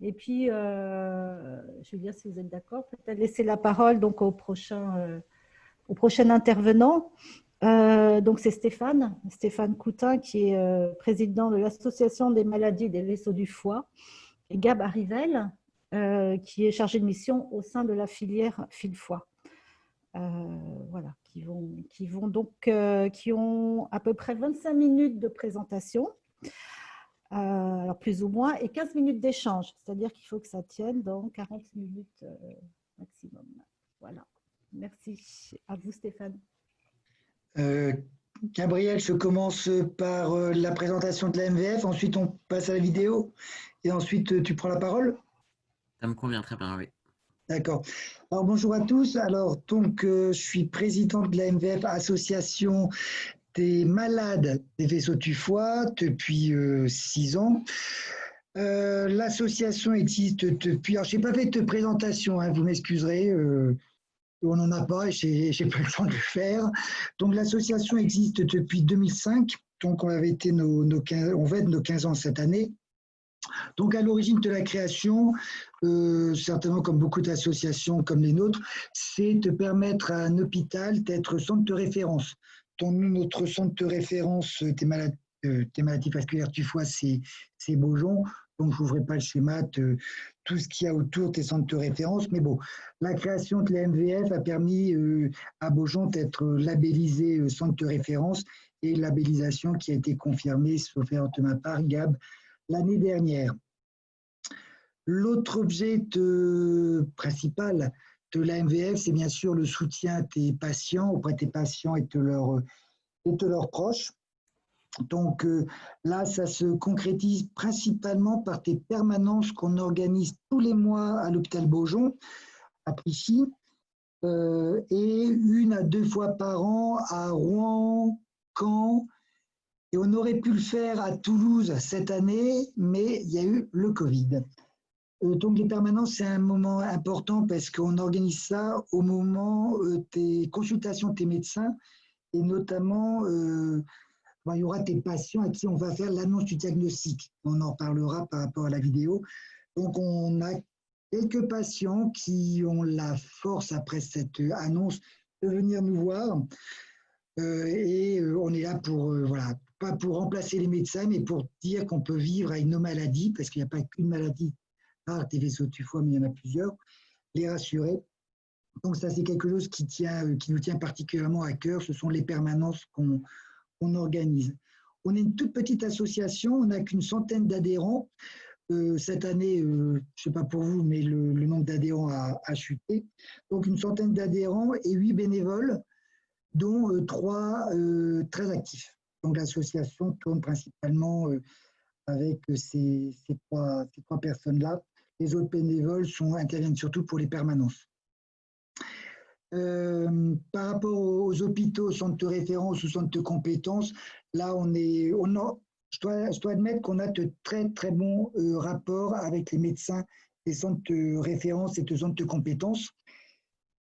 Et puis, Julia, si vous êtes d'accord, peut-être laisser la parole donc au prochain intervenant. Donc, c'est Stéphane Coutin, qui est président de l'Association des maladies des vaisseaux du foie, et Gab Arrivel, qui est chargé de mission au sein de la filière fil-foie. Voilà, qui ont à peu près 25 minutes de présentation, alors plus ou moins, et 15 minutes d'échange, c'est-à-dire qu'il faut que ça tienne dans 40 minutes maximum. Voilà, merci à vous Stéphane. Euh, Gabriel, je commence par la présentation de la MVF, ensuite on passe à la vidéo, et ensuite tu prends la parole. Ça me convient très bien, oui. D'accord. Alors bonjour à tous. Alors donc je suis président de la MVF, Association des malades des vaisseaux du foie, depuis 6 ans. L'association existe depuis. Alors je n'ai pas fait de présentation, hein, vous m'excuserez. On n'en a pas et j'ai pas le temps de le faire. Donc l'association existe depuis 2005. Donc on va être nos 15 ans cette année. Donc, à l'origine de la création, certainement comme beaucoup d'associations comme les nôtres, c'est de permettre à un hôpital d'être centre de référence. Donc, nous, notre centre de référence des maladies vasculaires du foie, c'est Beaujon. Donc, je n'ouvrirai pas le schéma de tout ce qu'il y a autour des centres de référence. Mais bon, la création de la MVF a permis à Beaujon d'être labellisé centre de référence et labellisation qui a été confirmée, sauf erreur de ma part, Gab, l'année dernière. L'autre objet principal de la MVF, c'est bien sûr le soutien des patients, auprès des patients et de leurs proches. Donc là, ça se concrétise principalement par des permanences qu'on organise tous les mois à l'hôpital Beaujon, à Prichy, et 1 à 2 fois par an à Rouen, Caen. Et on aurait pu le faire à Toulouse cette année, mais il y a eu le Covid. Donc les permanences, c'est un moment important parce qu'on organise ça au moment des consultations des médecins et notamment, il y aura des patients à qui on va faire l'annonce du diagnostic. On en parlera par rapport à la vidéo. Donc on a quelques patients qui ont la force après cette annonce de venir nous voir. Et on est là pour, voilà, pas pour remplacer les médecins, mais pour dire qu'on peut vivre avec nos maladies, parce qu'il n'y a pas qu'une maladie rare des vaisseaux du foie, mais il y en a plusieurs, les rassurer. Donc ça, c'est quelque chose qui nous tient particulièrement à cœur, ce sont les permanences qu'on organise. On est une toute petite association, on n'a qu'une centaine d'adhérents. Cette année, je ne sais pas pour vous, mais le nombre d'adhérents a chuté. Donc une centaine d'adhérents et 8 bénévoles, dont 3 très actifs. Donc l'association tourne principalement avec ces 3 personnes-là. Les autres bénévoles interviennent surtout pour les permanences. Par rapport aux hôpitaux, centres de référence ou centres de compétences, là je dois admettre qu'on a de très très bons rapports avec les médecins des centres de référence et de centres de compétences.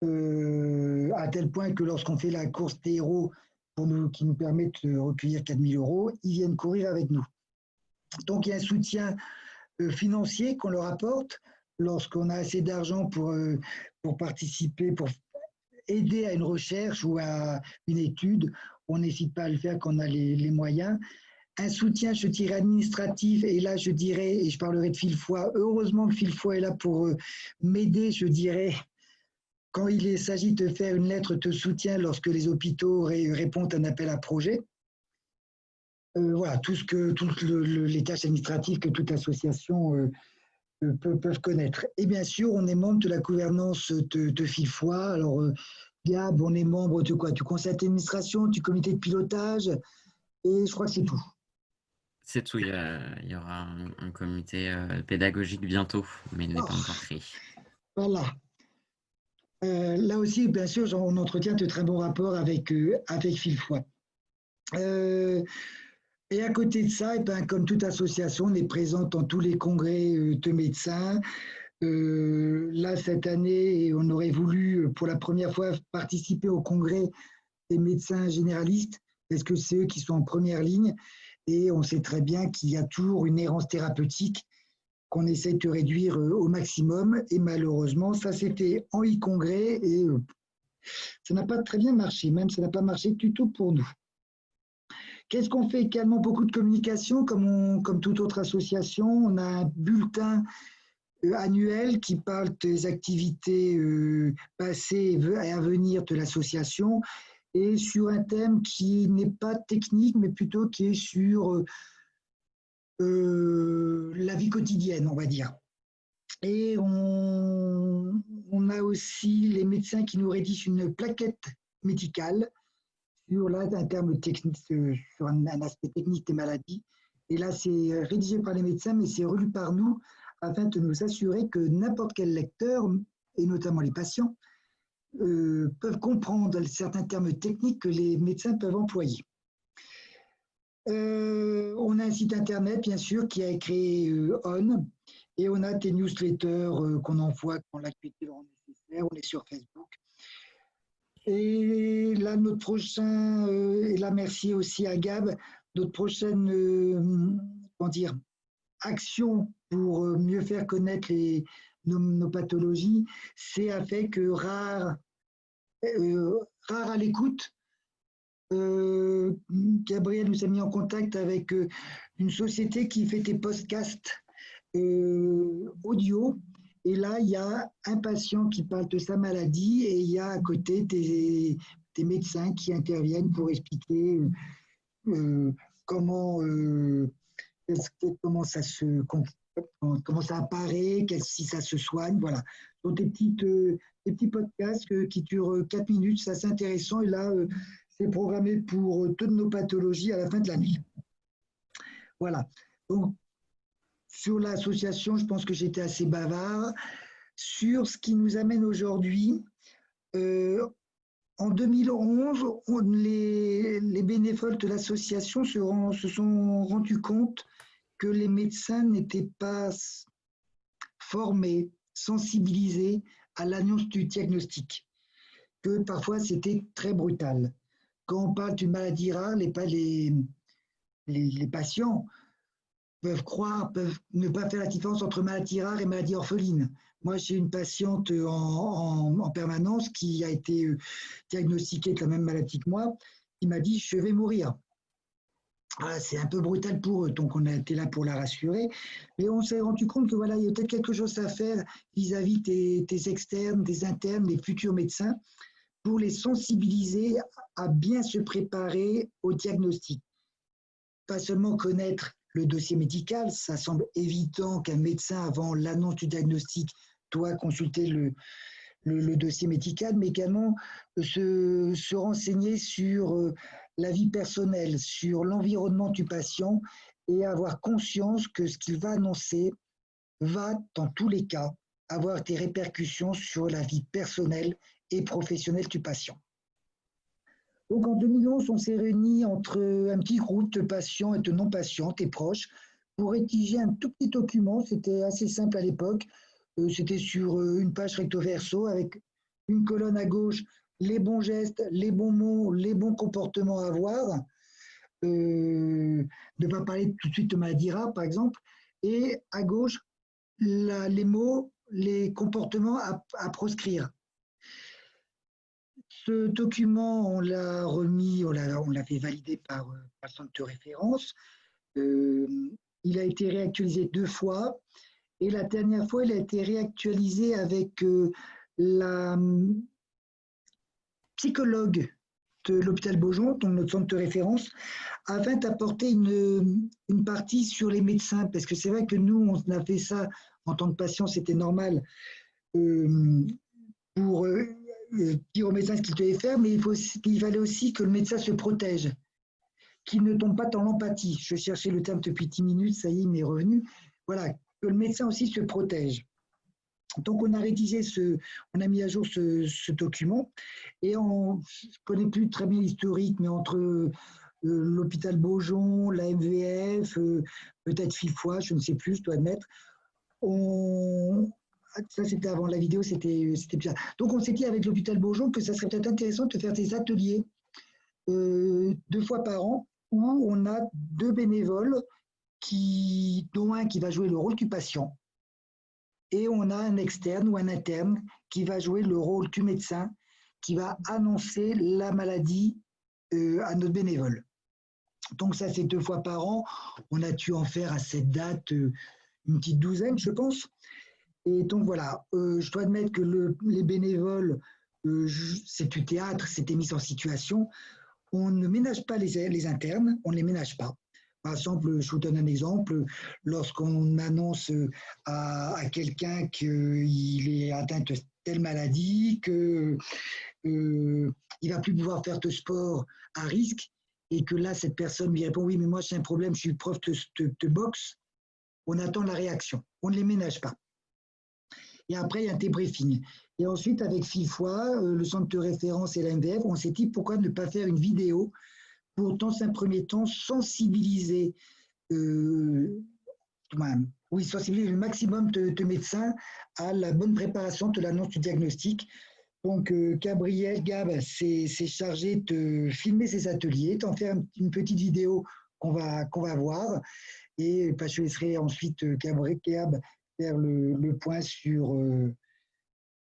À tel point que lorsqu'on fait la course des héros qui nous permet de recueillir 4 000 €, ils viennent courir avec nous. Donc il y a un soutien financier qu'on leur apporte lorsqu'on a assez d'argent pour participer, pour aider à une recherche ou à une étude. On n'hésite pas à le faire quand on a les moyens. Un soutien, je dirais, administratif, et là je dirais, et je parlerai de Fil-Foie, heureusement que Fil-Foie est là pour m'aider, je dirais, quand il s'agit de faire une lettre de soutien lorsque les hôpitaux répondent à un appel à projet. Voilà, toutes les tâches administratives que toute association peuvent connaître. Et bien sûr, on est membre de la gouvernance de Fil-Foie. Alors, Gab, on est membre de quoi? Du conseil d'administration, du comité de pilotage, et je crois que c'est tout. C'est tout, il y aura un comité pédagogique bientôt, mais il n'est pas encore créé. Voilà. Là aussi, bien sûr, on entretient de très bons rapports avec Fil-Foie. Et à côté de ça, comme toute association, on est présente dans tous les congrès de médecins. Là, cette année, on aurait voulu, pour la première fois, participer au congrès des médecins généralistes, parce que c'est eux qui sont en première ligne. Et on sait très bien qu'il y a toujours une errance thérapeutique qu'on essaie de réduire au maximum. Et malheureusement, ça s'est fait en e-congrès et ça n'a pas très bien marché, même ça n'a pas marché du tout pour nous. Qu'est-ce qu'on fait également? Beaucoup de communication, comme toute autre association. On a un bulletin annuel qui parle des activités passées et à venir de l'association et sur un thème qui n'est pas technique, mais plutôt qui est sur la vie quotidienne, on va dire. Et on a aussi les médecins qui nous rédigent une plaquette médicale sur là, un terme technique, sur un aspect technique des maladies. Et là, c'est rédigé par les médecins, mais c'est relu par nous afin de nous assurer que n'importe quel lecteur, et notamment les patients, peuvent comprendre certains termes techniques que les médecins peuvent employer. On a un site internet, bien sûr, qui a été créé ON, et on a des newsletters qu'on envoie quand l'actualité le rend nécessaire. On est sur Facebook. Et là, notre prochain, et là, merci aussi à Gab, notre prochaine action pour mieux faire connaître nos pathologies, c'est avec Rare à l'écoute. Gabriel nous a mis en contact avec une société qui fait des podcasts audio. Et là, il y a un patient qui parle de sa maladie et il y a à côté des médecins qui interviennent pour expliquer comment ça apparaît, si ça se soigne. Voilà. Donc des petits podcasts qui durent 4 minutes, c'est assez intéressant. Et là, c'est programmé pour toutes nos pathologies à la fin de l'année. Voilà. Donc, sur l'association, je pense que j'étais assez bavard. Sur ce qui nous amène aujourd'hui, en 2011, les bénévoles de l'association se sont rendus compte que les médecins n'étaient pas formés, sensibilisés à l'annonce du diagnostic, que parfois c'était très brutal. Quand on parle d'une maladie rare, les patients peuvent ne pas faire la différence entre maladie rare et maladie orpheline. Moi, j'ai une patiente en permanence qui a été diagnostiquée de la même maladie que moi, qui m'a dit « je vais mourir ». C'est un peu brutal pour eux, donc on a été là pour la rassurer. Mais on s'est rendu compte que voilà, il y a peut-être quelque chose à faire vis-à-vis des externes, des internes, des futurs médecins, pour les sensibiliser à bien se préparer au diagnostic. Pas seulement connaître le dossier médical, ça semble évident qu'un médecin, avant l'annonce du diagnostic, doit consulter le dossier médical, mais également se renseigner sur la vie personnelle, sur l'environnement du patient et avoir conscience que ce qu'il va annoncer va, dans tous les cas, avoir des répercussions sur la vie personnelle et professionnelle du patient. Donc en 2011, on s'est réunis entre un petit groupe de patients et de non-patients, et proches, pour rédiger un tout petit document. C'était assez simple à l'époque. C'était sur une page recto-verso avec une colonne à gauche, les bons gestes, les bons mots, les bons comportements à avoir. Ne pas parler tout de suite de maladie rare, par exemple. Et à gauche, les mots, les comportements à proscrire. Ce document, on l'a remis, on l'a fait valider par le centre de référence. Il a été réactualisé 2 fois. Et la dernière fois, il a été réactualisé avec la psychologue de l'hôpital Beaujon, donc notre centre de référence, afin d'apporter une partie sur les médecins. Parce que c'est vrai que nous, on a fait ça en tant que patient, c'était normal pour dire au médecin ce qu'il devait faire, mais il fallait aussi que le médecin se protège, qu'il ne tombe pas dans l'empathie. Je cherchais le terme depuis 10 minutes, ça y est, il m'est revenu. Voilà, que le médecin aussi se protège. Donc on a rédigé on a mis à jour ce document et je ne connais plus très bien l'historique, mais entre l'hôpital Beaujon, la MVF, peut-être FIFOI, je ne sais plus, je dois admettre, ça c'était avant la vidéo, c'était bien. Donc on s'est dit avec l'hôpital Beaujon que ça serait peut-être intéressant de faire des ateliers 2 fois par an où on a 2 bénévoles dont un qui va jouer le rôle du patient et on a un externe ou un interne qui va jouer le rôle du médecin, qui va annoncer la maladie à notre bénévole. Donc ça, c'est 2 fois par an. On a dû en faire à cette date une petite douzaine, je pense. Et donc voilà, je dois admettre que les bénévoles, c'est du théâtre, c'était mis en situation. On ne ménage pas les internes, on ne les ménage pas. Par exemple, je vous donne un exemple, lorsqu'on annonce à quelqu'un qu'il est atteint de telle maladie, qu'il ne va plus pouvoir faire de sport à risque, et que là, cette personne lui répond, oui, mais moi, j'ai un problème, je suis prof de boxe, on attend la réaction, on ne les ménage pas. Et après, il y a un débriefing. Et ensuite, avec FIFOI, le centre de référence et la MVF, on s'est dit pourquoi ne pas faire une vidéo pour, dans un premier temps, sensibiliser, sensibiliser le maximum de médecins à la bonne préparation de l'annonce du diagnostic. Donc, Gabriel Gab s'est chargé de filmer ses ateliers, d'en faire une petite vidéo qu'on va voir. Et je laisserai ensuite Gabriel Gab faire le point sur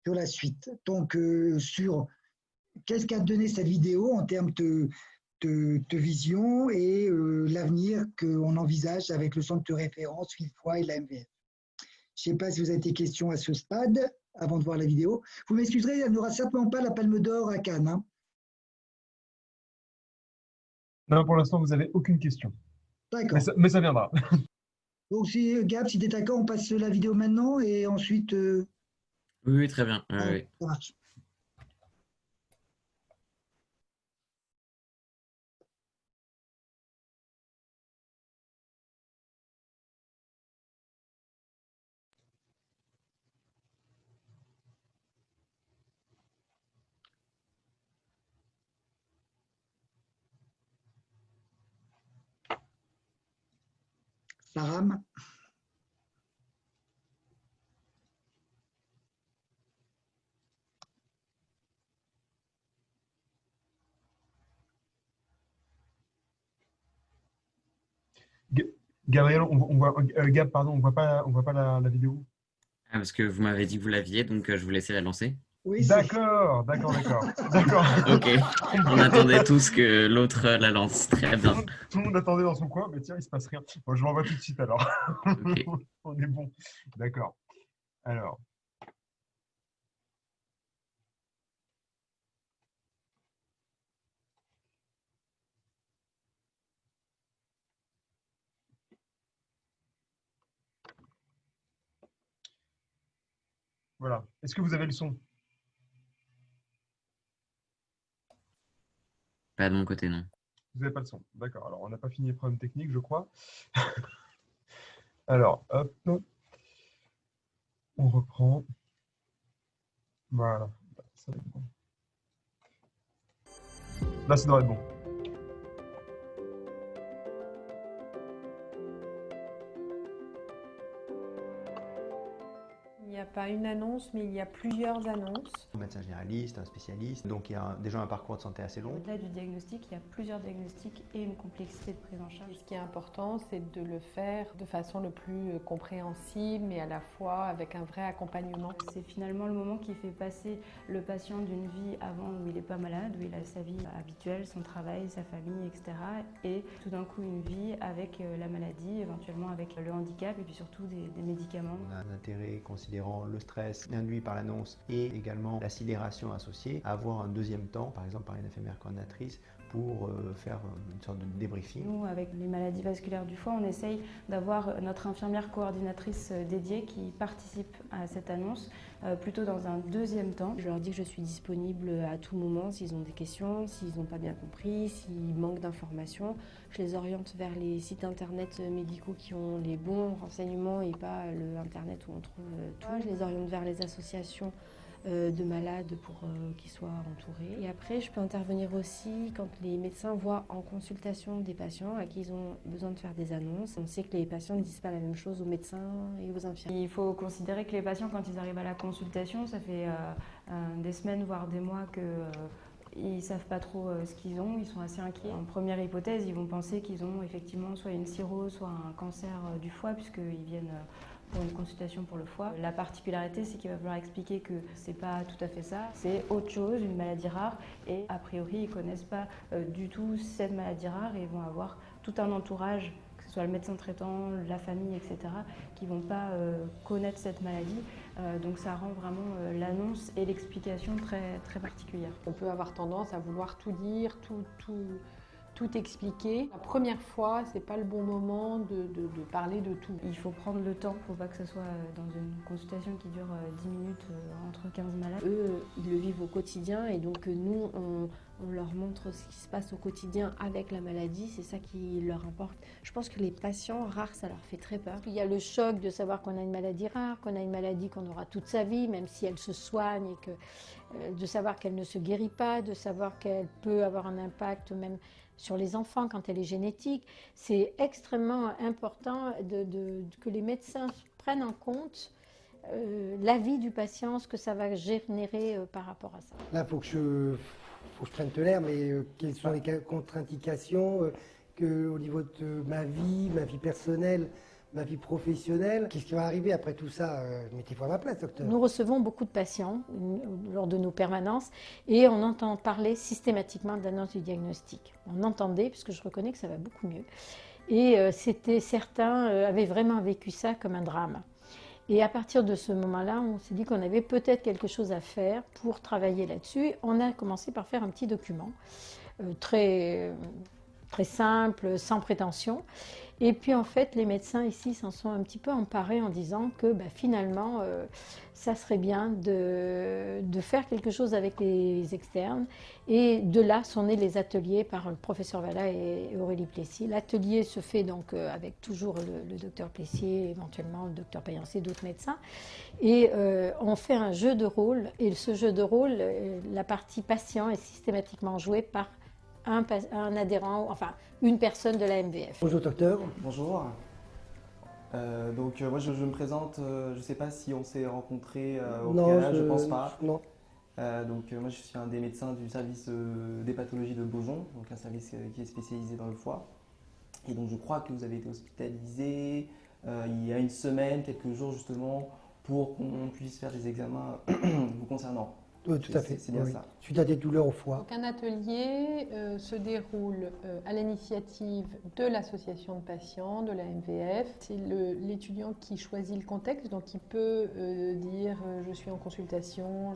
la suite. Donc, sur qu'est-ce qu'a donné cette vidéo en termes de vision et l'avenir qu'on envisage avec le centre de référence, FIFOI et la MVF. Je ne sais pas si vous avez des questions à ce stade, avant de voir la vidéo. Vous m'excuserez, elle n'aura certainement pas la Palme d'Or à Cannes. Hein. Non, pour l'instant, vous n'avez aucune question. D'accord. Mais ça viendra. Donc, Gab, si tu es d'accord, on passe la vidéo maintenant et ensuite… Oui, très bien. Oui. Ça marche. Ça rame. Gabriel, Gab, pardon, on voit pas la vidéo. Ah, parce que vous m'avez dit que vous l'aviez, donc je vous laissais la lancer. Oui, d'accord. Ok, on attendait tous que l'autre la lance. Très bien. Tout le monde attendait dans son coin, mais tiens, il se passe rien. Bon, je l'envoie tout de suite alors. Ok. On est bon. D'accord. Alors. Voilà. Est-ce que vous avez le son? Pas de mon côté, non. Vous n'avez pas le son. D'accord. Alors, on n'a pas fini les problèmes techniques, je crois. Alors, hop. On reprend. Voilà. Ça va être bon. Là, ça doit être bon. Il n'y a pas une annonce, mais il y a plusieurs annonces. Un médecin généraliste, un spécialiste, donc il y a déjà un parcours de santé assez long. Au-delà du diagnostic, il y a plusieurs diagnostics et une complexité de prise en charge. Et ce qui est important, c'est de le faire de façon le plus compréhensible, mais à la fois avec un vrai accompagnement. C'est finalement le moment qui fait passer le patient d'une vie avant où il n'est pas malade, où il a sa vie habituelle, son travail, sa famille, etc. Et tout d'un coup une vie avec la maladie, éventuellement avec le handicap et puis surtout des médicaments. On a un intérêt considérant le stress induit par l'annonce et également la sidération associée, à avoir un deuxième temps, par exemple par une infirmière coordinatrice, pour faire une sorte de débriefing. Nous, avec les maladies vasculaires du foie, on essaye d'avoir notre infirmière coordinatrice dédiée qui participe à cette annonce plutôt dans un deuxième temps. Je leur dis que je suis disponible à tout moment s'ils ont des questions, s'ils n'ont pas bien compris, s'ils manquent d'informations. Je les oriente vers les sites internet médicaux qui ont les bons renseignements et pas le internet où on trouve tout. Je les oriente vers les associations de malades pour qu'ils soient entourés. Et après, je peux intervenir aussi quand les médecins voient en consultation des patients à qui ils ont besoin de faire des annonces. On sait que les patients ne disent pas la même chose aux médecins et aux infirmiers. Il faut considérer que les patients, quand ils arrivent à la consultation, ça fait des semaines, voire des mois que ils ne savent pas trop ce qu'ils ont, ils sont assez inquiets. En première hypothèse, ils vont penser qu'ils ont effectivement soit une cirrhose, soit un cancer du foie, puisqu'ils viennent pour une consultation pour le foie. La particularité, c'est qu'il va falloir expliquer que c'est pas tout à fait ça, c'est autre chose, une maladie rare, et a priori, ils connaissent pas du tout cette maladie rare et ils vont avoir tout un entourage, que ce soit le médecin traitant, la famille, etc., qui vont pas connaître cette maladie. Donc ça rend vraiment l'annonce et l'explication très, très particulière. On peut avoir tendance à vouloir tout dire, tout expliquer. La première fois, c'est pas le bon moment de parler de tout. Il faut prendre le temps, il ne faut pas que ce soit dans une consultation qui dure 10 minutes entre 15 malades. Eux, ils le vivent au quotidien et donc nous, on leur montre ce qui se passe au quotidien avec la maladie, c'est ça qui leur importe. Je pense que les patients rares, ça leur fait très peur. Il y a le choc de savoir qu'on a une maladie rare, qu'on a une maladie qu'on aura toute sa vie, même si elle se soigne, et que, de savoir qu'elle ne se guérit pas, de savoir qu'elle peut avoir un impact même sur les enfants quand elle est génétique. C'est extrêmement important que les médecins prennent en compte l'avis du patient, ce que ça va générer par rapport à ça. Là, faut que je prenne de l'air, mais quelles sont les contre-indications au niveau de ma vie personnelle, ma vie professionnelle? Qu'est-ce qui va arriver après tout ça? Mettez-vous à ma place, docteur. Nous recevons beaucoup de patients lors de nos permanences et on entend parler systématiquement de l'annonce du diagnostic. On entendait, puisque je reconnais que ça va beaucoup mieux. Et certains avaient vraiment vécu ça comme un drame. Et à partir de ce moment-là, on s'est dit qu'on avait peut-être quelque chose à faire pour travailler là-dessus. On a commencé par faire un petit document très simple, sans prétention. Et puis en fait, les médecins ici s'en sont un petit peu emparés en disant que finalement, ça serait bien de faire quelque chose avec les externes. Et de là sont nés les ateliers par le professeur Vallat et Aurélie Plessier. L'atelier se fait donc avec toujours le docteur Plessier, éventuellement le docteur Payancé, d'autres médecins. Et on fait un jeu de rôle. Et ce jeu de rôle, la partie patient est systématiquement jouée par un adhérent, enfin une personne de la MVF. Bonjour docteur. Bonjour. Moi je me présente, je ne sais pas si on s'est rencontrés au préalable, je ne pense pas. Non. Moi je suis un des médecins du service des pathologies de Beaujon, donc un service qui est spécialisé dans le foie. Et donc je crois que vous avez été hospitalisé il y a une semaine, quelques jours justement, pour qu'on puisse faire des examens vous concernant. Oui, tout à fait. C'est bien ça. Suite à des douleurs au foie. Donc un atelier se déroule à l'initiative de l'association de patients, de la MVF. C'est l'étudiant qui choisit le contexte, donc il peut dire je suis en consultation,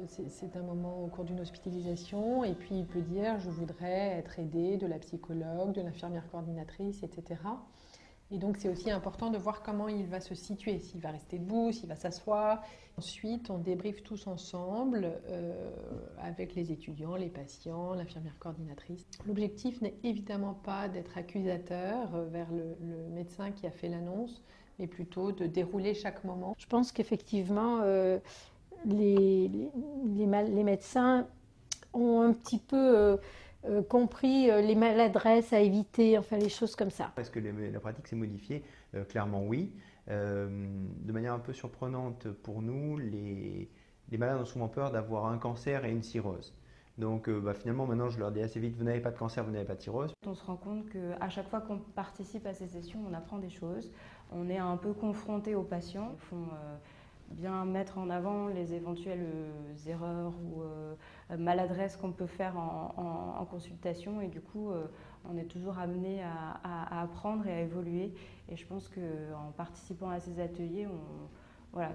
c'est un moment au cours d'une hospitalisation, et puis il peut dire je voudrais être aidé de la psychologue, de l'infirmière coordinatrice, etc. Et donc c'est aussi important de voir comment il va se situer, s'il va rester debout, s'il va s'asseoir. Ensuite, on débriefe tous ensemble avec les étudiants, les patients, l'infirmière coordinatrice. L'objectif n'est évidemment pas d'être accusateur vers le médecin qui a fait l'annonce, mais plutôt de dérouler chaque moment. Je pense qu'effectivement, les médecins ont un petit peu compris les maladresses à éviter, enfin les choses comme ça. Est-ce que la pratique s'est modifiée? Clairement oui. De manière un peu surprenante pour nous, les malades ont souvent peur d'avoir un cancer et une cirrhose. Donc finalement maintenant je leur dis assez vite, vous n'avez pas de cancer, vous n'avez pas de cirrhose. On se rend compte qu'à chaque fois qu'on participe à ces sessions, on apprend des choses. On est un peu confronté aux patients. Il faut bien mettre en avant les éventuelles erreurs ou maladresses qu'on peut faire en consultation, et du coup on est toujours amené à apprendre et à évoluer. Et je pense qu'en participant à ces ateliers,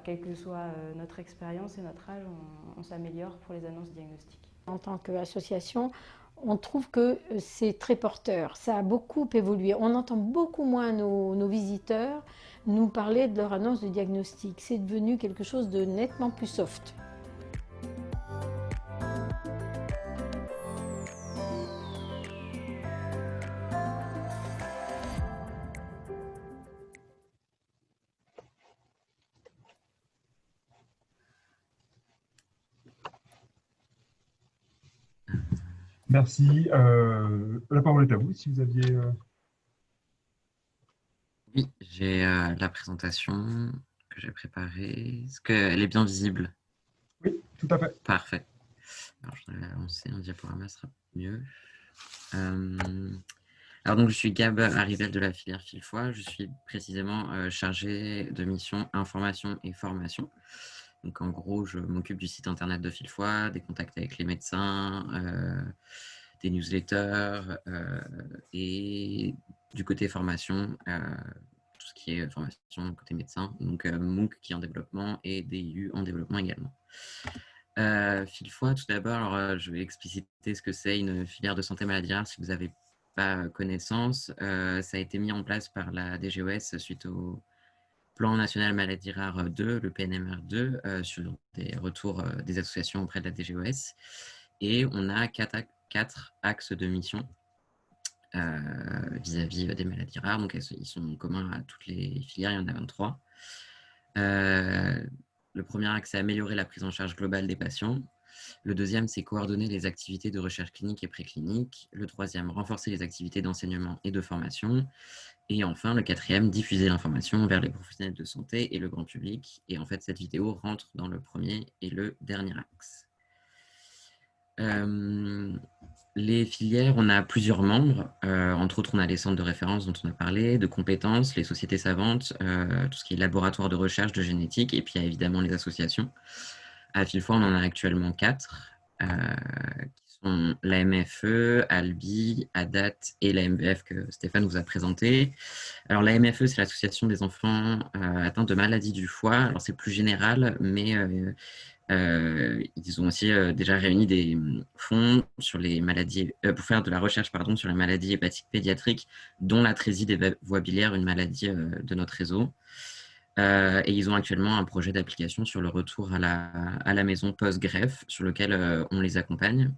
quelle que soit notre expérience et notre âge, on s'améliore pour les annonces diagnostiques. En tant qu'association, on trouve que c'est très porteur. Ça a beaucoup évolué. On entend beaucoup moins nos visiteurs nous parler de leur annonce de diagnostic. C'est devenu quelque chose de nettement plus soft. Merci. La parole est à vous si vous aviez... Oui, j'ai la présentation que j'ai préparée. Est-ce qu'elle est bien visible? Oui, tout à fait. Parfait. Alors, je vais lancer un diaporama, ce sera mieux. Alors donc, je suis Gab Arrivel de la filière Fil-Foie. Je suis précisément chargé de mission information et formation. Donc en gros, je m'occupe du site internet de Fil-Foie, des contacts avec les médecins, des newsletters et du côté formation, tout ce qui est formation côté médecin. Donc MOOC qui est en développement et DIU en développement également. Fil-Foie, tout d'abord, je vais expliciter ce que c'est une filière de santé maladie rare si vous n'avez pas connaissance. Ça a été mis en place par la DGOS suite au Plan national maladie rare 2, le PNMR2, sur des retours des associations auprès de la DGOS. Et on a quatre axes de mission vis-à-vis des maladies rares. Donc, ils sont communs à toutes les filières, il y en a 23. Le premier axe, c'est améliorer la prise en charge globale des patients. Le deuxième, c'est coordonner les activités de recherche clinique et préclinique. Le troisième, renforcer les activités d'enseignement et de formation. Et enfin, le quatrième, diffuser l'information vers les professionnels de santé et le grand public. Et en fait, cette vidéo rentre dans le premier et le dernier axe. Les filières, on a plusieurs membres. Entre autres, on a les centres de référence dont on a parlé, de compétences, les sociétés savantes, tout ce qui est laboratoire de recherche, de génétique, et puis il y a évidemment les associations. À Fil-Foie, on en a actuellement 4, qui sont la MFE, ALBI, ADAT et la MVF que Stéphane vous a présenté. Alors la MFE, c'est l'association des enfants atteints de maladies du foie. Alors c'est plus général, mais ils ont aussi déjà réuni des fonds sur les maladies, pour faire de la recherche sur les maladies hépatiques pédiatriques, dont l'atrésie des voies biliaires, une maladie de notre réseau. Et ils ont actuellement un projet d'application sur le retour à la maison post-greffe, sur lequel on les accompagne.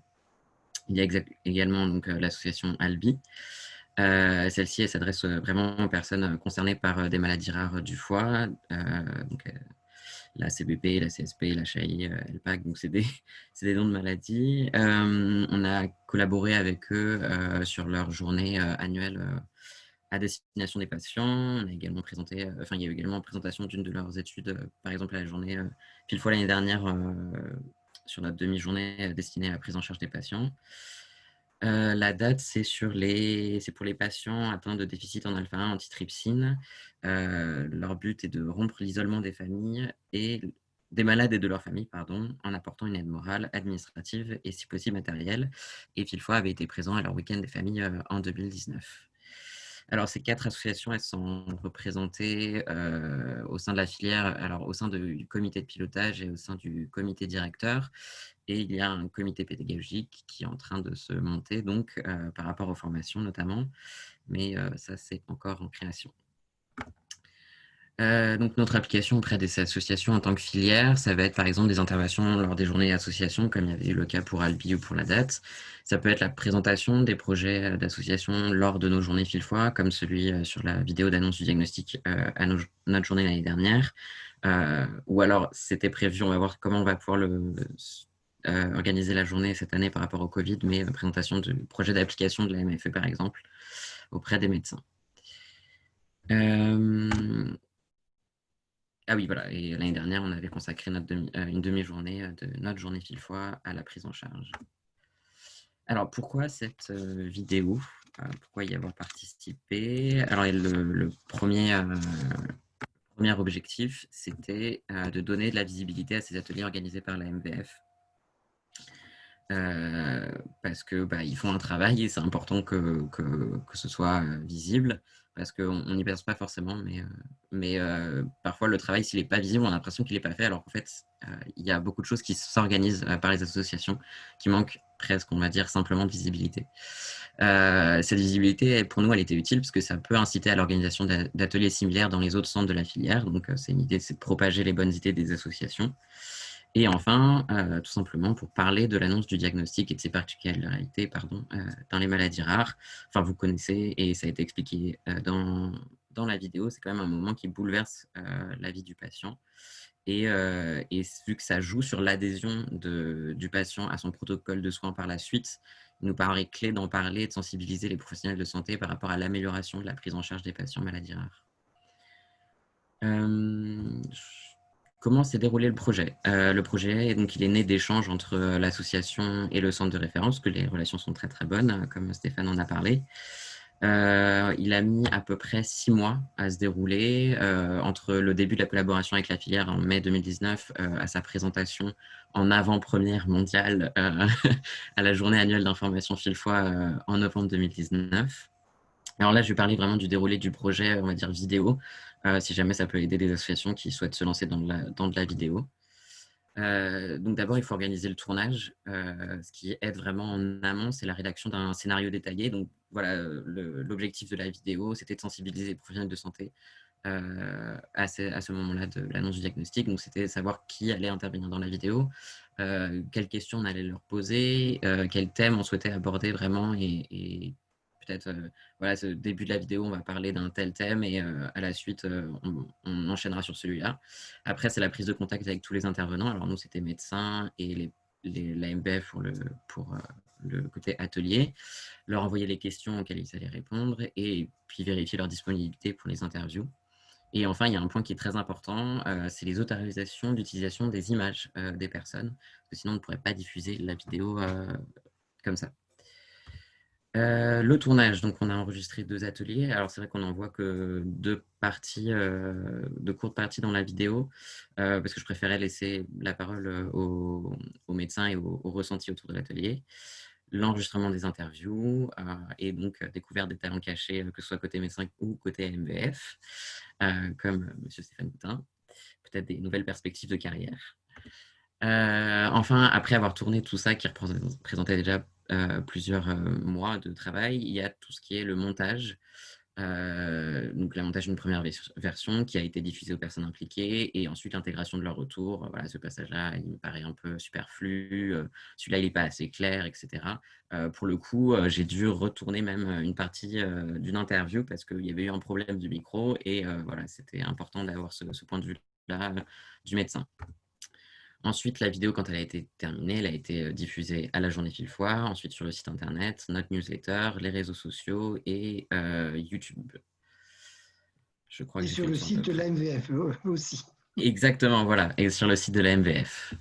Il y a également l'association ALBI. Celle-ci, elle s'adresse vraiment aux personnes concernées par des maladies rares du foie, la CBP, la CSP, la CHAI, LPAC, donc c'est des noms de maladies. On a collaboré avec eux sur leur journée annuelle à destination des patients. On a également présenté, il y a eu également présentation d'une de leurs études, par exemple à la journée Fil-Foie l'année dernière, sur notre demi-journée destinée à la prise en charge des patients. La date, c'est pour les patients atteints de déficit en alpha-1 antitrypsine. Leur but est de rompre l'isolement des familles et des malades et de leurs familles, en apportant une aide morale, administrative et si possible matérielle. Et Fil-Foie avait été présent à leur week-end des familles en 2019. Alors, ces 4 associations, elles sont représentées au sein de la filière, alors au sein du comité de pilotage et au sein du comité directeur. Et il y a un comité pédagogique qui est en train de se monter, donc par rapport aux formations notamment. Mais ça, c'est encore en création. Donc notre application auprès des associations en tant que filière, ça va être par exemple des interventions lors des journées associations, comme il y avait eu le cas pour Albi ou pour la date. Ça peut être la présentation des projets d'association lors de nos journées Fil-Foie, comme celui sur la vidéo d'annonce du diagnostic à notre journée l'année dernière. Ou alors c'était prévu, on va voir comment on va pouvoir organiser la journée cette année par rapport au Covid, mais présentation du projet d'application de la MFE par exemple, auprès des médecins. Ah oui, voilà. Et l'année dernière, on avait consacré une demi-journée de notre journée Fil-Foie à la prise en charge. Alors, pourquoi cette vidéo? Pourquoi y avoir participé? Alors, le premier objectif, c'était de donner de la visibilité à ces ateliers organisés par la MVF. Parce que ils font un travail et c'est important que ce soit visible, parce qu'on n'y pense pas forcément, mais parfois le travail, s'il n'est pas visible, on a l'impression qu'il n'est pas fait, alors qu'en fait, il y a beaucoup de choses qui s'organisent par les associations qui manquent presque, on va dire, simplement de visibilité. Cette visibilité, pour nous, elle était utile parce que ça peut inciter à l'organisation d'ateliers similaires dans les autres centres de la filière, donc c'est une idée, c'est de propager les bonnes idées des associations. Et enfin, tout simplement pour parler de l'annonce du diagnostic et de ses particularités dans les maladies rares. Enfin, vous connaissez et ça a été expliqué dans la vidéo, c'est quand même un moment qui bouleverse la vie du patient. Et vu que ça joue sur l'adhésion du patient à son protocole de soins par la suite, il nous paraît clé d'en parler et de sensibiliser les professionnels de santé par rapport à l'amélioration de la prise en charge des patients maladies rares. Comment s'est déroulé le projet? Le projet, donc, il est né d'échanges entre l'association et le centre de référence, que les relations sont très très bonnes, comme Stéphane en a parlé. Il a mis à peu près 6 mois à se dérouler, entre le début de la collaboration avec la filière en mai 2019 à sa présentation en avant-première mondiale à la journée annuelle d'information Fil-Foi en novembre 2019. Alors là, je vais parler vraiment du déroulé du projet, on va dire vidéo, si jamais ça peut aider des associations qui souhaitent se lancer dans de la vidéo. Donc d'abord, il faut organiser le tournage. Ce qui aide vraiment en amont, c'est la rédaction d'un scénario détaillé. Donc voilà, l'objectif de la vidéo, c'était de sensibiliser les professionnels de santé à ce moment-là de l'annonce du diagnostic. Donc c'était savoir qui allait intervenir dans la vidéo, quelles questions on allait leur poser, quel thème on souhaitait aborder vraiment et peut-être, voilà, ce début de la vidéo, on va parler d'un tel thème et à la suite, on enchaînera sur celui-là. Après, c'est la prise de contact avec tous les intervenants. Alors nous, c'était médecins et la MBF pour le côté atelier, leur envoyer les questions auxquelles ils allaient répondre et puis vérifier leur disponibilité pour les interviews. Et enfin, il y a un point qui est très important, c'est les autorisations d'utilisation des images des personnes, parce que sinon, on ne pourrait pas diffuser la vidéo comme ça. Le tournage, donc on a enregistré 2 ateliers. Alors c'est vrai qu'on n'en voit que 2 parties, 2 courtes parties dans la vidéo, parce que je préférais laisser la parole aux médecins et aux ressentis autour de l'atelier. L'enregistrement des interviews et donc découverte des talents cachés, que ce soit côté médecin ou côté MVF, comme monsieur Stéphane Coutin, peut-être des nouvelles perspectives de carrière. Enfin, après avoir tourné tout ça qui représentait déjà plusieurs mois de travail, il y a tout ce qui est le montage. Donc, le montage d'une première version qui a été diffusée aux personnes impliquées et ensuite l'intégration de leur retour. Voilà, ce passage-là, il me paraît un peu superflu. Celui-là, il n'est pas assez clair, etc. Pour le coup, j'ai dû retourner même une partie d'une interview parce qu'il y avait eu un problème du micro et voilà, c'était important d'avoir ce point de vue-là du médecin. Ensuite, la vidéo, quand elle a été terminée, elle a été diffusée à la journée Fil-Foi, ensuite sur le site internet, notre newsletter, les réseaux sociaux et YouTube. Je crois et que j'ai sur fait le le tour à site peu de la près. MVF aussi. Exactement, voilà, et sur le site de la MVF.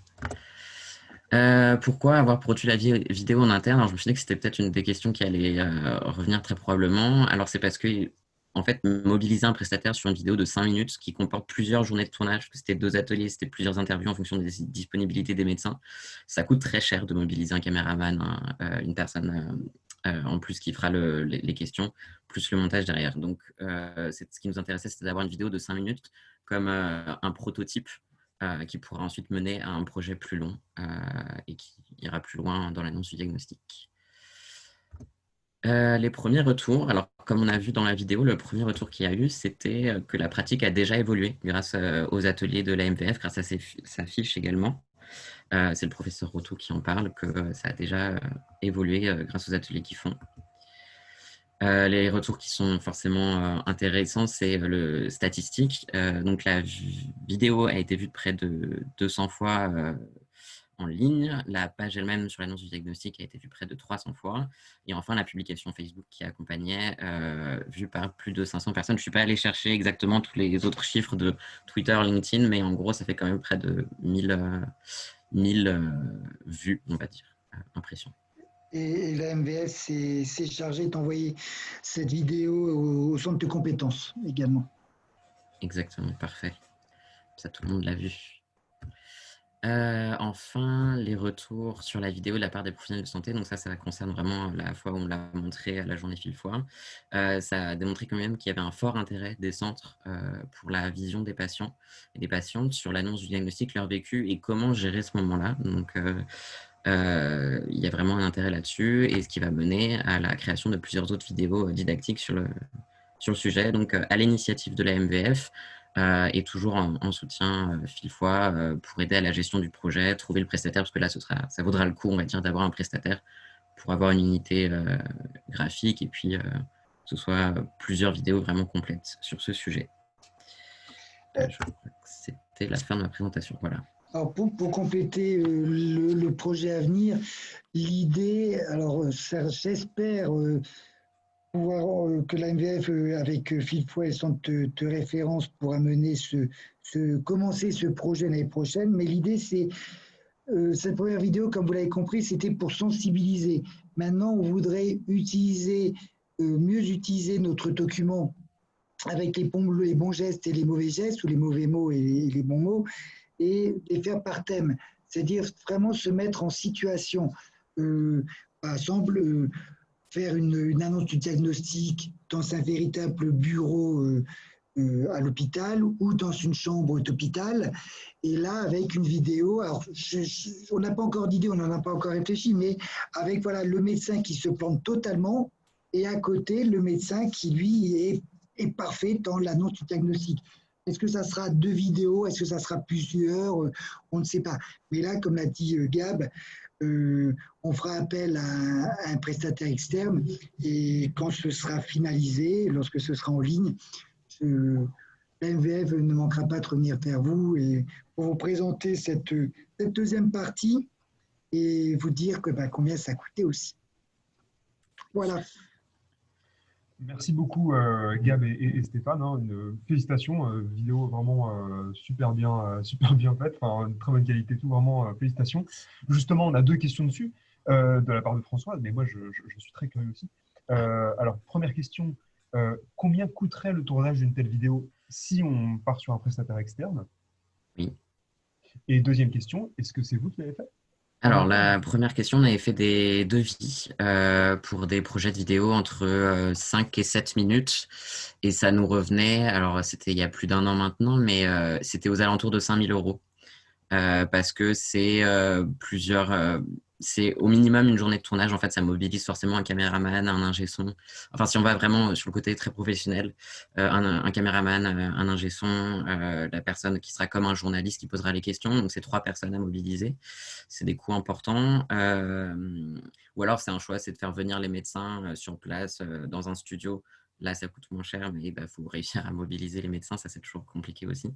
Pourquoi avoir produit la vidéo en interne? Alors, je me suis dit que c'était peut-être une des questions qui allait revenir très probablement. Alors, c'est parce que, en fait, mobiliser un prestataire sur une vidéo de 5 minutes qui comporte plusieurs journées de tournage, parce que c'était 2 ateliers, c'était plusieurs interviews en fonction des disponibilités des médecins, ça coûte très cher de mobiliser un caméraman, une personne en plus qui fera les questions, plus le montage derrière. Donc, ce qui nous intéressait, c'était d'avoir une vidéo de 5 minutes comme un prototype qui pourra ensuite mener à un projet plus long et qui ira plus loin dans l'annonce du diagnostic. Les premiers retours, alors comme on a vu dans la vidéo, le premier retour qu'il y a eu, c'était que la pratique a déjà évolué grâce aux ateliers de la MVF, grâce à sa fiche également. C'est le professeur Roto qui en parle, que ça a déjà évolué grâce aux ateliers qu'ils font. Les retours qui sont forcément intéressants, c'est le statistique. Donc la vidéo a été vue de près de 200 fois en ligne. La page elle-même sur l'annonce du diagnostic a été vue près de 300 fois. Et enfin, la publication Facebook qui accompagnait, vue par plus de 500 personnes. Je ne suis pas allé chercher exactement tous les autres chiffres de Twitter, LinkedIn, mais en gros, ça fait quand même près de 1000 vues, on va dire, impressions. Et la MVF s'est chargée d'envoyer cette vidéo au centre de compétences également. Exactement, parfait. Ça, tout le monde l'a vu. Enfin, les retours sur la vidéo de la part des professionnels de santé. Donc ça concerne vraiment la fois où on l'a montré à la journée Fil-Foi. Ça a démontré quand même qu'il y avait un fort intérêt des centres pour la vision des patients et des patientes sur l'annonce du diagnostic, leur vécu et comment gérer ce moment-là. Donc, il y a vraiment un intérêt là-dessus et ce qui va mener à la création de plusieurs autres vidéos didactiques sur le sujet. Donc, à l'initiative de la MVF, et toujours en soutien Fil-Foi pour aider à la gestion du projet, trouver le prestataire, parce que là, ça vaudra le coup, on va dire, d'avoir un prestataire pour avoir une unité graphique et puis que ce soit plusieurs vidéos vraiment complètes sur ce sujet. Je crois que c'était la fin de ma présentation. Voilà. Alors pour compléter le projet à venir, l'idée, alors j'espère pouvoir que la MVF avec Fil-Foi et centre de référence pourra mener commencer ce projet l'année prochaine. Mais l'idée, c'est cette première vidéo, comme vous l'avez compris, c'était pour sensibiliser. Maintenant, on voudrait utiliser mieux utiliser notre document avec les bons gestes et les mauvais gestes, ou les mauvais mots et les bons mots, et les faire par thème. C'est-à-dire vraiment se mettre en situation. Par exemple, faire une annonce du diagnostic dans un véritable bureau à l'hôpital ou dans une chambre d'hôpital, et là avec une vidéo. Alors, on n'a pas encore d'idée, on n'en a pas encore réfléchi, mais avec voilà, le médecin qui se plante totalement, et à côté le médecin qui lui est parfait dans l'annonce du diagnostic. Est-ce que ça sera 2 vidéos? Est-ce que ça sera plusieurs? On ne sait pas. Mais là, comme l'a dit Gab, on fera appel à un prestataire externe, et quand ce sera finalisé, lorsque ce sera en ligne, la MVF ne manquera pas de revenir vers vous et pour vous présenter cette deuxième partie et vous dire que, combien ça coûtait aussi. Voilà. Merci beaucoup Gab et Stéphane. Félicitations, vidéo vraiment super bien faite, enfin, une très bonne qualité, tout vraiment félicitations. Justement, on a 2 questions dessus de la part de Françoise, mais moi je suis très curieux aussi. Alors, première question, combien coûterait le tournage d'une telle vidéo si on part sur un prestataire externe? Oui. Et deuxième question, est-ce que c'est vous qui l'avez fait? Alors, la première question, on avait fait des devis pour des projets de vidéo entre 5 et 7 minutes. Et ça nous revenait, alors c'était il y a plus d'1 an maintenant, mais c'était aux alentours de 5 000 €. Parce que c'est c'est au minimum une journée de tournage. En fait, ça mobilise forcément un caméraman, un ingé son. Enfin, si on va vraiment sur le côté très professionnel, un caméraman, un ingé son, la personne qui sera comme un journaliste qui posera les questions. Donc, c'est 3 personnes à mobiliser. C'est des coûts importants. Ou alors, c'est un choix, c'est de faire venir les médecins sur place dans un studio. Là, ça coûte moins cher, mais il faut réussir à mobiliser les médecins. Ça, c'est toujours compliqué aussi.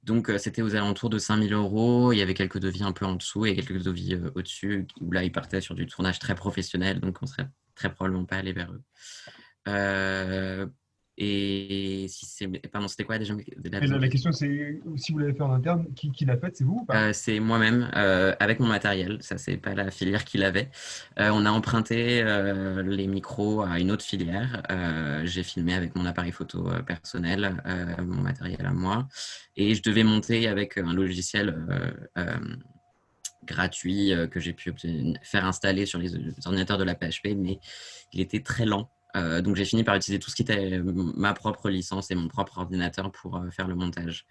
Donc, c'était aux alentours de 5 000 €. Il y avait quelques devis un peu en dessous et quelques devis au-dessus, où là, ils partaient sur du tournage très professionnel. Donc, on ne serait très probablement pas allé vers eux. Et si c'est... Pardon, c'était quoi déjà la question, c'est si vous l'avez fait en interne, qui l'a fait? C'est vous ou pas? C'est moi-même, avec mon matériel. Ça, c'est pas la filière qui l'avait. On a emprunté les micros à une autre filière. J'ai filmé avec mon appareil photo personnel, mon matériel à moi. Et je devais monter avec un logiciel gratuit que j'ai pu faire installer sur les ordinateurs de la PHP, mais il était très lent. Donc, j'ai fini par utiliser tout ce qui était ma propre licence et mon propre ordinateur pour faire le montage.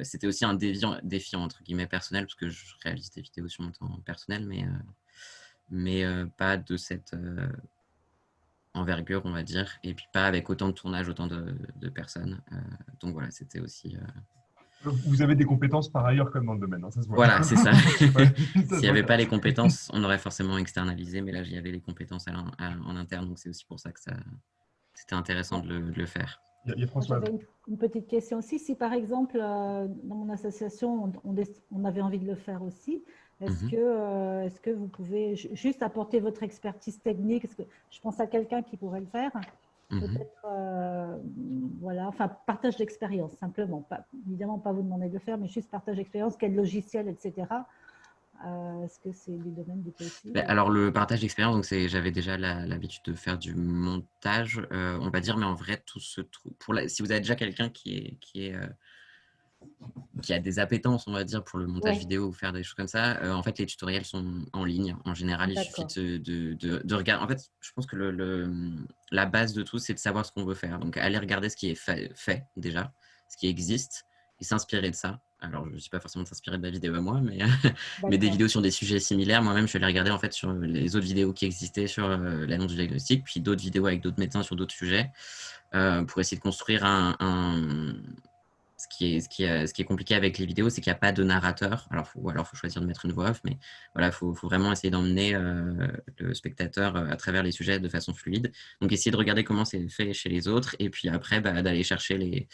C'était aussi un défi entre guillemets personnel, parce que je réalise des vidéos sur mon temps personnel, mais pas de cette envergure, on va dire, et puis pas avec autant de tournage, autant de personnes. Donc voilà, c'était aussi... Vous avez des compétences par ailleurs comme dans le domaine, hein, ça se voit. Voilà, c'est ça. Ouais, S'il n'y avait pas les compétences, on aurait forcément externalisé, mais là, j'y avais les compétences en interne, donc c'est aussi pour ça que c'était intéressant de le faire. J'avais une petite question aussi. Si par exemple, dans mon association, on avait envie de le faire aussi, est-ce que vous pouvez juste apporter votre expertise technique? Est-ce que je pense à quelqu'un qui pourrait le faire? Peut-être, voilà, enfin, partage d'expérience, simplement. Évidemment, pas vous demander de le faire, mais juste partage d'expérience, quel logiciel, etc. Est-ce que c'est du domaine du possible? Alors, le partage d'expérience, donc j'avais déjà l'habitude de faire du montage, on va dire, mais en vrai, tout se trouve. Si vous avez déjà quelqu'un qui a des appétences, on va dire, pour le montage vidéo ou faire des choses comme ça, en fait, les tutoriels sont en ligne. En général, il suffit de regarder. En fait, je pense que la base de tout, c'est de savoir ce qu'on veut faire. Donc, aller regarder ce qui est fait déjà, ce qui existe, et s'inspirer de ça. Alors, je ne suis pas forcément s'inspirer de ma vidéo à moi, mais des vidéos sur des sujets similaires. Moi-même, je suis allé regarder en fait sur les autres vidéos qui existaient sur l'annonce du diagnostic, puis d'autres vidéos avec d'autres médecins sur d'autres sujets, pour essayer de construire Ce qui est compliqué avec les vidéos, c'est qu'il n'y a pas de narrateur. Alors, faut choisir de mettre une voix off, mais voilà, faut vraiment essayer d'emmener le spectateur à travers les sujets de façon fluide. Donc, essayer de regarder comment c'est fait chez les autres, et puis après, d'aller chercher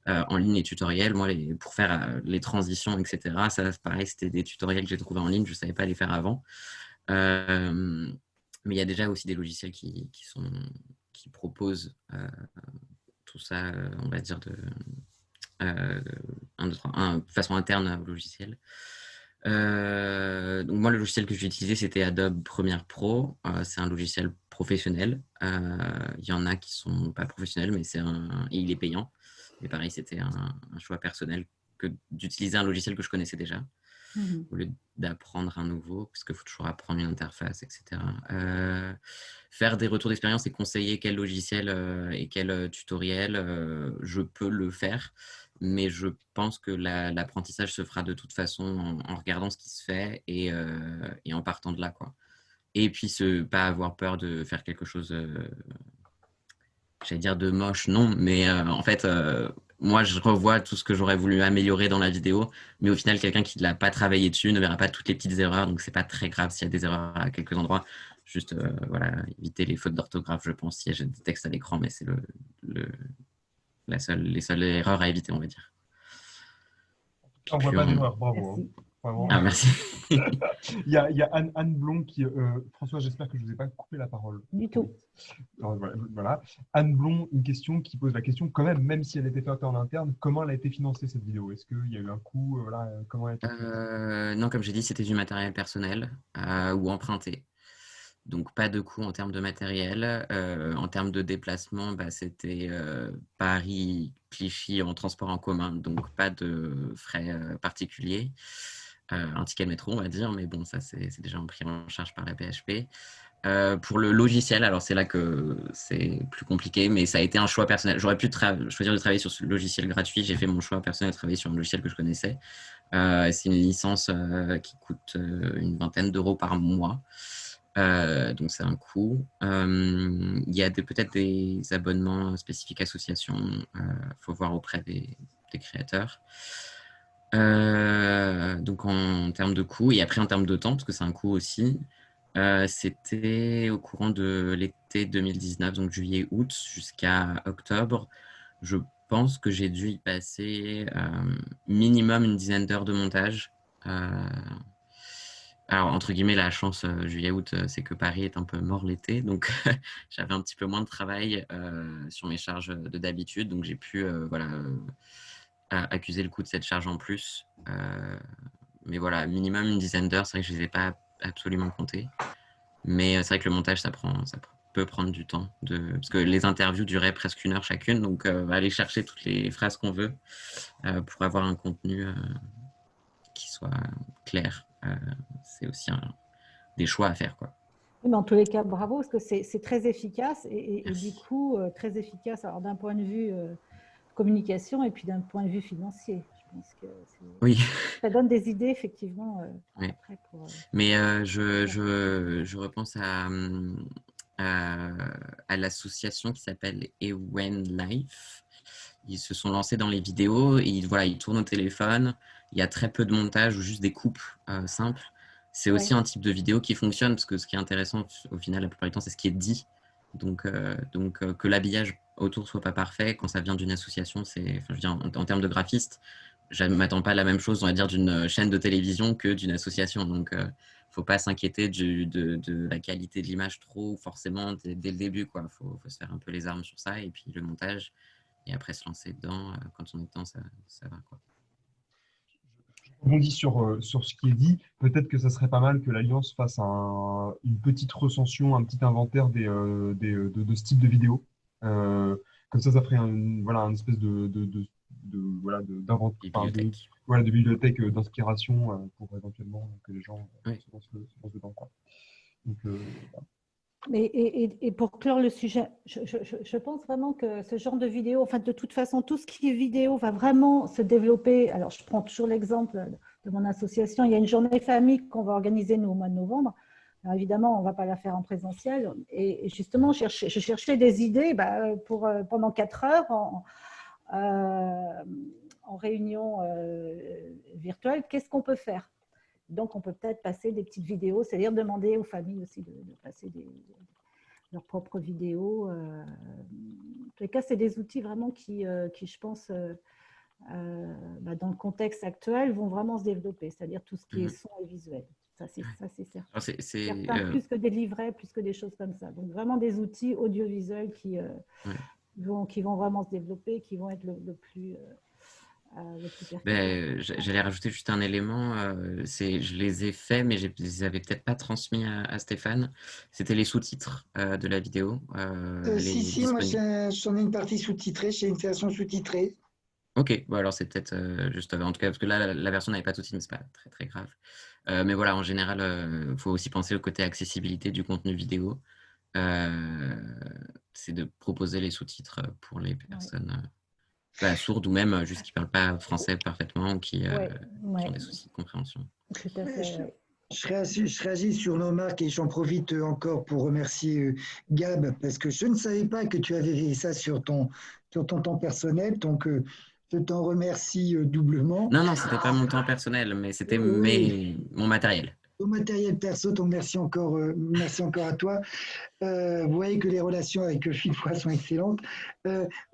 en ligne les tutoriels. Moi, pour faire les transitions, etc., ça, pareil, c'était des tutoriels que j'ai trouvés en ligne. Je ne savais pas les faire avant. Mais il y a déjà aussi des logiciels qui proposent tout ça, on va dire, de façon interne au logiciel. Donc moi, le logiciel que j'ai utilisé, c'était Adobe Premiere Pro. C'est un logiciel professionnel. Il y en a qui ne sont pas professionnels, mais il est payant. Mais pareil, c'était un choix personnel que d'utiliser un logiciel que je connaissais déjà, au lieu d'apprendre un nouveau, parce qu'il faut toujours apprendre une interface, etc. Faire des retours d'expérience et conseiller quel logiciel et quel tutoriel, je peux le faire, mais je pense que l'apprentissage se fera de toute façon en regardant ce qui se fait et en partant de là, quoi. Et puis, pas avoir peur de faire quelque chose, j'allais dire de moche, non, mais en fait, moi, je revois tout ce que j'aurais voulu améliorer dans la vidéo, mais au final, quelqu'un qui ne l'a pas travaillé dessus ne verra pas toutes les petites erreurs, donc c'est pas très grave s'il y a des erreurs à quelques endroits. Juste, voilà, éviter les fautes d'orthographe, je pense, si j'ai des textes à l'écran, mais c'est les seules erreurs à éviter, on va dire. On ne voit pas d'erreur, bravo. Merci. Vraiment. Ah, merci. Il y a Anne Blond qui... François, j'espère que je ne vous ai pas coupé la parole. Du tout. Alors, voilà. Anne Blond, une question qui pose la question, quand même si elle était faite en interne, comment elle a été financée cette vidéo? Est-ce qu'il y a eu un coût voilà, comment elle a été financée? Non, comme j'ai dit, c'était du matériel personnel ou emprunté. Donc, pas de coût en termes de matériel. En termes de déplacement, c'était Paris-Clichy en transport en commun, donc pas de frais particuliers. Un ticket de métro, on va dire, mais bon, ça, c'est déjà pris en charge par la PHP. Pour le logiciel, alors c'est là que c'est plus compliqué, mais ça a été un choix personnel. J'aurais pu choisir de travailler sur ce logiciel gratuit. J'ai fait mon choix personnel de travailler sur un logiciel que je connaissais. C'est une licence qui coûte une vingtaine d'euros par mois. Donc c'est un coût. Il y a peut-être des abonnements spécifiques associations. Faut voir auprès des créateurs. Donc en termes de coût et après en termes de temps, parce que c'est un coût aussi, c'était au courant de l'été 2019, donc juillet-août jusqu'à octobre. Je pense que j'ai dû y passer minimum une dizaine d'heures de montage. Alors, entre guillemets, la chance juillet-août, c'est que Paris est un peu mort l'été, donc j'avais un petit peu moins de travail sur mes charges de d'habitude, donc j'ai pu accuser le coût de cette charge en plus. Mais voilà, minimum une dizaine d'heures, c'est vrai que je ne les ai pas absolument comptées. Mais c'est vrai que le montage, ça peut prendre du temps. Parce que les interviews duraient presque 1 heure chacune, donc aller chercher toutes les phrases qu'on veut pour avoir un contenu qui soit clair. C'est aussi des choix à faire, quoi. Mais en tous les cas, bravo, parce que c'est très efficace et du coup, très efficace d'un point de vue communication et puis d'un point de vue financier. Je pense que oui. Ça donne des idées, effectivement. Oui. Après mais je repense à l'association qui s'appelle Ewen Life. Ils se sont lancés dans les vidéos et ils tournent au téléphone. Il y a très peu de montage ou juste des coupes simples. C'est aussi un type de vidéo qui fonctionne parce que ce qui est intéressant au final, la plupart du temps, c'est ce qui est dit. Donc que l'habillage autour soit pas parfait, quand ça vient d'une association, en termes de graphiste, je ne m'attends pas à la même chose, on va dire, d'une chaîne de télévision que d'une association. Donc, il ne faut pas s'inquiéter de la qualité de l'image trop forcément dès le début. Il faut se faire un peu les armes sur ça et puis le montage. Et après se lancer dedans, quand on est dedans, ça va, quoi. Je rebondis sur ce qui est dit. Peut-être que ça serait pas mal que l'Alliance fasse une petite recension, un petit inventaire de ce type de vidéo. Comme ça ferait une espèce de bibliothèque d'inspiration pour éventuellement que les gens se lancent dedans, quoi. Donc, Et pour clore le sujet, je pense vraiment que ce genre de vidéo, enfin de toute façon, tout ce qui est vidéo va vraiment se développer. Alors, je prends toujours l'exemple de mon association. Il y a une journée famille qu'on va organiser nous au mois de novembre. Alors, évidemment, on ne va pas la faire en présentiel. Et justement, je cherchais des idées pour pendant 4 heures en réunion virtuelle. Qu'est-ce qu'on peut faire? Donc, on peut peut-être passer des petites vidéos, c'est-à-dire demander aux familles aussi de passer leurs propres vidéos. En tous les cas, c'est des outils vraiment qui je pense, dans le contexte actuel, vont vraiment se développer, c'est-à-dire tout ce qui est son et visuel. Ça, c'est certain. Alors, Plus que des livrets, plus que des choses comme ça. Donc, vraiment des outils audiovisuels qui vont vraiment se développer, qui vont être le plus avec l'hypercare. J'allais rajouter juste un élément. Je les ai faits, mais je les avais peut-être pas transmis à Stéphane. C'était les sous-titres de la vidéo. Si, moi j'en ai une partie sous-titrée, j'ai une version sous-titrée. Ok, bon, alors c'est peut-être juste, en tout cas, parce que là, la version n'avait pas tout de suite, mais c'est pas très très grave. Mais voilà, en général, il faut aussi penser au côté accessibilité du contenu vidéo. C'est de proposer les sous-titres pour les personnes sourdes ou même juste qui ne parlent pas français parfaitement ou qui ont des soucis de compréhension. Tout à fait, Je réagis sur nos marques et j'en profite encore pour remercier Gab, parce que je ne savais pas que tu avais fait ça sur ton temps personnel, donc je t'en remercie doublement. Non, c'était pas mon temps personnel, mais c'était mon matériel. Au matériel perso, donc merci encore à toi. Vous voyez que les relations avec Philfoy sont excellentes.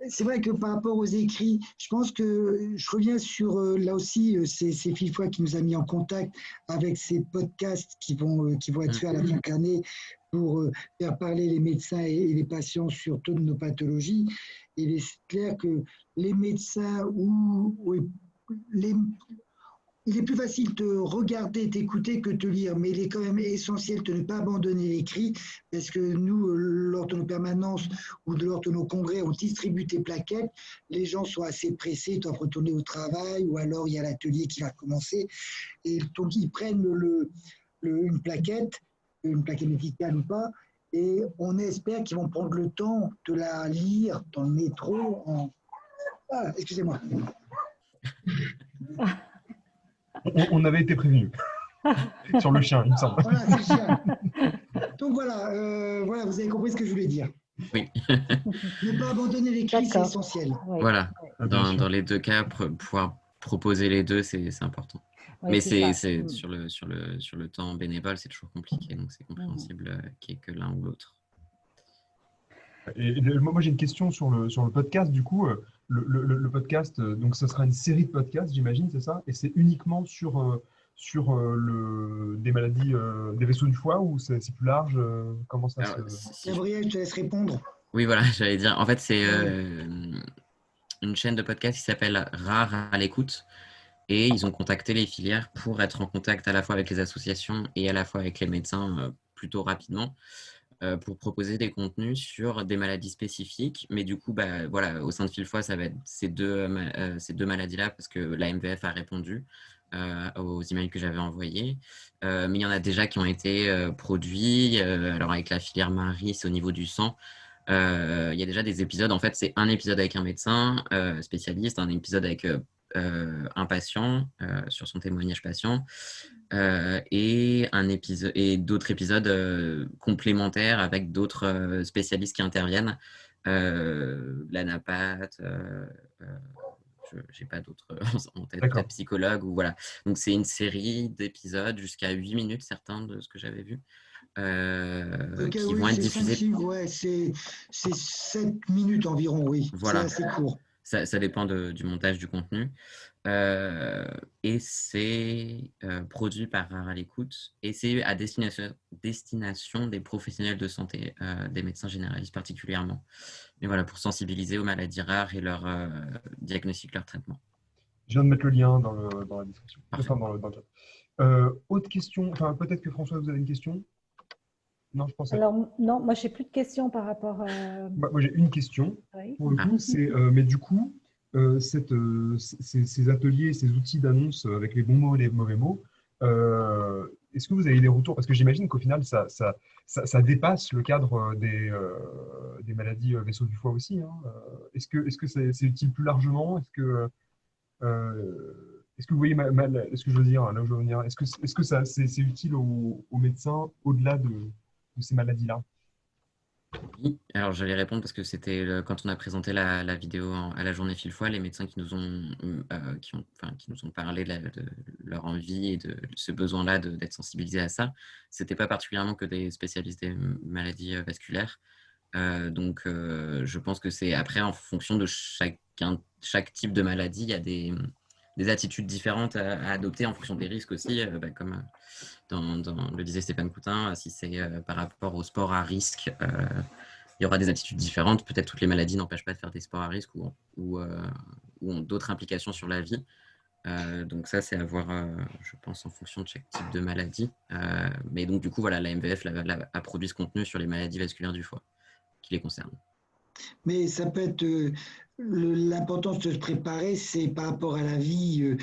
C'est vrai que par rapport aux écrits, je pense que je reviens sur, là aussi, c'est Philfoy qui nous a mis en contact avec ces podcasts qui vont être faits à la fin de l'année pour faire parler les médecins et les patients sur toutes nos pathologies. Et il est clair que les médecins il est plus facile de regarder, d'écouter que de lire, mais il est quand même essentiel de ne pas abandonner l'écrit, parce que nous, lors de nos permanences ou lors de nos congrès, on distribue des plaquettes, les gens sont assez pressés, ils doivent retourner au travail, ou alors il y a l'atelier qui va commencer, et donc ils prennent une plaquette médicale ou pas, et on espère qu'ils vont prendre le temps de la lire dans le métro. Ah, excusez-moi. On avait été prévenus sur le chien, il me semble. Voilà, c'est le chien. Donc voilà, vous avez compris ce que je voulais dire. Oui. Ne pas abandonner l'écrit, c'est essentiel. Voilà, dans les deux cas, pouvoir proposer les deux, c'est important. Mais c'est sur le temps bénévole, c'est toujours compliqué, donc c'est compréhensible qu'il n'y ait que l'un ou l'autre. Et moi, j'ai une question sur le podcast. Du coup, le podcast, donc ce sera une série de podcasts, j'imagine, c'est ça? Et c'est uniquement sur des maladies des vaisseaux du foie ou c'est plus large? Comment ça se... Gabriel, je te laisse répondre. Oui, voilà, j'allais dire. En fait, c'est une chaîne de podcast qui s'appelle Rare à l'écoute. Et ils ont contacté les filières pour être en contact à la fois avec les associations et à la fois avec les médecins plutôt rapidement, pour proposer des contenus sur des maladies spécifiques. Mais du coup, voilà, au sein de Philfoy, ça va être ces deux maladies-là, parce que la MVF a répondu aux emails que j'avais envoyés. Mais il y en a déjà qui ont été produits. Alors avec la filière Marie, c'est au niveau du sang. Il y a déjà des épisodes. En fait, c'est un épisode avec un médecin spécialiste, un épisode avec un patient sur son témoignage patient, et d'autres épisodes complémentaires avec d'autres spécialistes qui interviennent, l'anapathe, je n'ai pas d'autres en tête, peut-être psychologue, ou voilà. Donc c'est une série d'épisodes jusqu'à 8 minutes, certains de ce que j'avais vu, qui vont être diffusés. C'est 7 minutes environ, oui. Voilà. C'est assez court. Ça dépend du montage du contenu. Et c'est produit par Rare à l'écoute. Et c'est à destination des professionnels de santé, des médecins généralistes particulièrement. Mais voilà, pour sensibiliser aux maladies rares et leur diagnostic, leur traitement. Je viens de mettre le lien dans la description. Enfin, dans le chat. Autre question, enfin, peut-être que François, vous avez une question? Non, je pensais. Alors, non, moi, je n'ai plus de questions par rapport à... moi, j'ai une question. Oui. Pour le coup, mais du coup, ces ateliers, ces outils d'annonce avec les bons mots et les mauvais mots, est-ce que vous avez des retours? Parce que j'imagine qu'au final, ça dépasse le cadre des maladies vaisseaux du foie aussi. Hein. Est-ce que c'est utile plus largement? Est-ce que vous voyez ce que je veux dire, là où je veux venir? Est-ce que c'est utile aux médecins au-delà de ces maladies-là? Oui, alors j'allais répondre parce que c'était quand on a présenté la vidéo à la journée Philfoy, les médecins qui nous ont parlé de leur envie et de ce besoin-là d'être sensibilisés à ça. C'était pas particulièrement que des spécialistes des maladies vasculaires. Donc je pense que c'est après en fonction de chaque type de maladie, il y a des attitudes différentes à adopter en fonction des risques aussi, comme le disait Stéphane Coutin, si c'est par rapport au sport à risque, il y aura des attitudes différentes. Peut-être toutes les maladies n'empêchent pas de faire des sports à risque ou ou ont d'autres implications sur la vie. Donc ça, c'est à voir, je pense, en fonction de chaque type de maladie. Mais donc, du coup, voilà, la MVF a produit ce contenu sur les maladies vasculaires du foie qui les concernent. Mais ça peut être l'importance de se préparer, c'est par rapport à la vie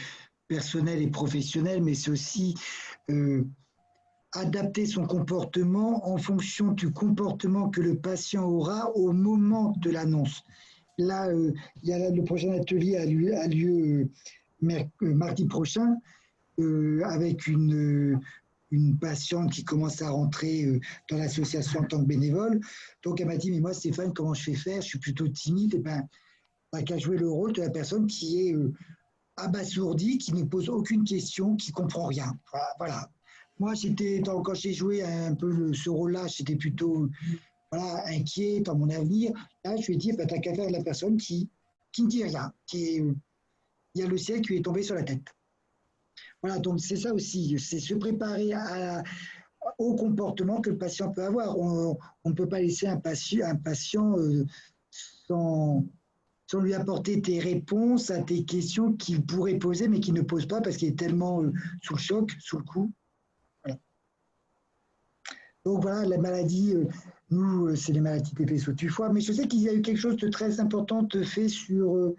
personnelle et professionnelle, mais c'est aussi adapter son comportement en fonction du comportement que le patient aura au moment de l'annonce. Là, le prochain atelier a lieu mardi prochain avec une patiente qui commence à rentrer dans l'association en tant que bénévole. Donc, elle m'a dit, mais moi, Stéphane, comment je fais faire? Je suis plutôt timide. Eh ben, t'as qu'à jouer le rôle de la personne qui est abasourdie, qui ne pose aucune question, qui ne comprend rien. Voilà. Moi, quand j'ai joué un peu ce rôle-là, j'étais plutôt inquiet dans mon avenir. Là, je lui ai dit, t'as qu'à faire de la personne qui ne dit rien, il y a le ciel qui lui est tombé sur la tête. Voilà, donc c'est ça aussi, c'est se préparer au comportement que le patient peut avoir. On ne peut pas laisser un patient sans lui apporter tes réponses à tes questions qu'il pourrait poser, mais qu'il ne pose pas parce qu'il est tellement sous le choc, sous le coup. Voilà. Donc voilà, la maladie, nous, c'est les maladies des vaisseaux du foie, mais je sais qu'il y a eu quelque chose de très important fait sur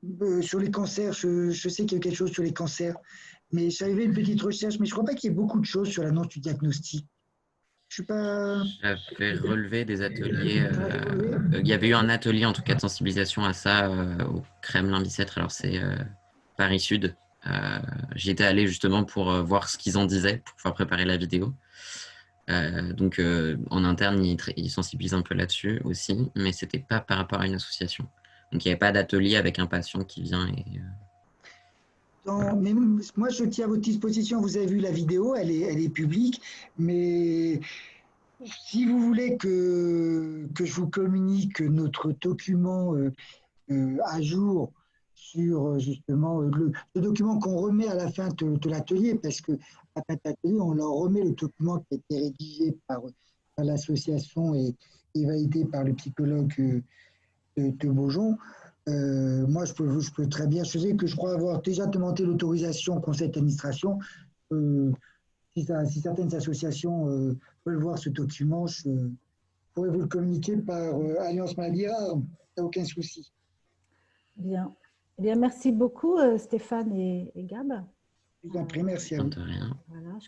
les cancers. Je sais qu'il y a eu quelque chose sur les cancers, mais j'avais une petite recherche, mais je ne crois pas qu'il y ait beaucoup de choses sur l'annonce du diagnostic. Je suis pas... J'avais relevé des ateliers. Il y avait eu un atelier, en tout cas, de sensibilisation à ça au Kremlin-Bicêtre. Alors, c'est Paris Sud. J'y étais allé justement pour voir ce qu'ils en disaient, pour pouvoir préparer la vidéo. Donc, en interne, ils sensibilisent un peu là-dessus aussi, mais ce n'était pas par rapport à une association. Donc, il n'y avait pas d'atelier avec un patient qui vient et... Mais moi, je tiens à votre disposition. Vous avez vu la vidéo, elle est publique, mais si vous voulez que je vous communique notre document à jour sur justement le document qu'on remet à la fin de l'atelier, parce qu'à la fin de l'atelier, on leur remet le document qui a été rédigé par l'association et validé par le psychologue de Beaujon. Moi, je peux très bien, je sais que je crois avoir déjà demandé l'autorisation au conseil d'administration. Si certaines associations veulent voir ce document, je pourrais vous le communiquer par Alliance Maladie Rare, il n'y a aucun souci. Bien. Eh bien, merci beaucoup Stéphane et Gab. Je vous en prie, merci à vous. De rien. Voilà, je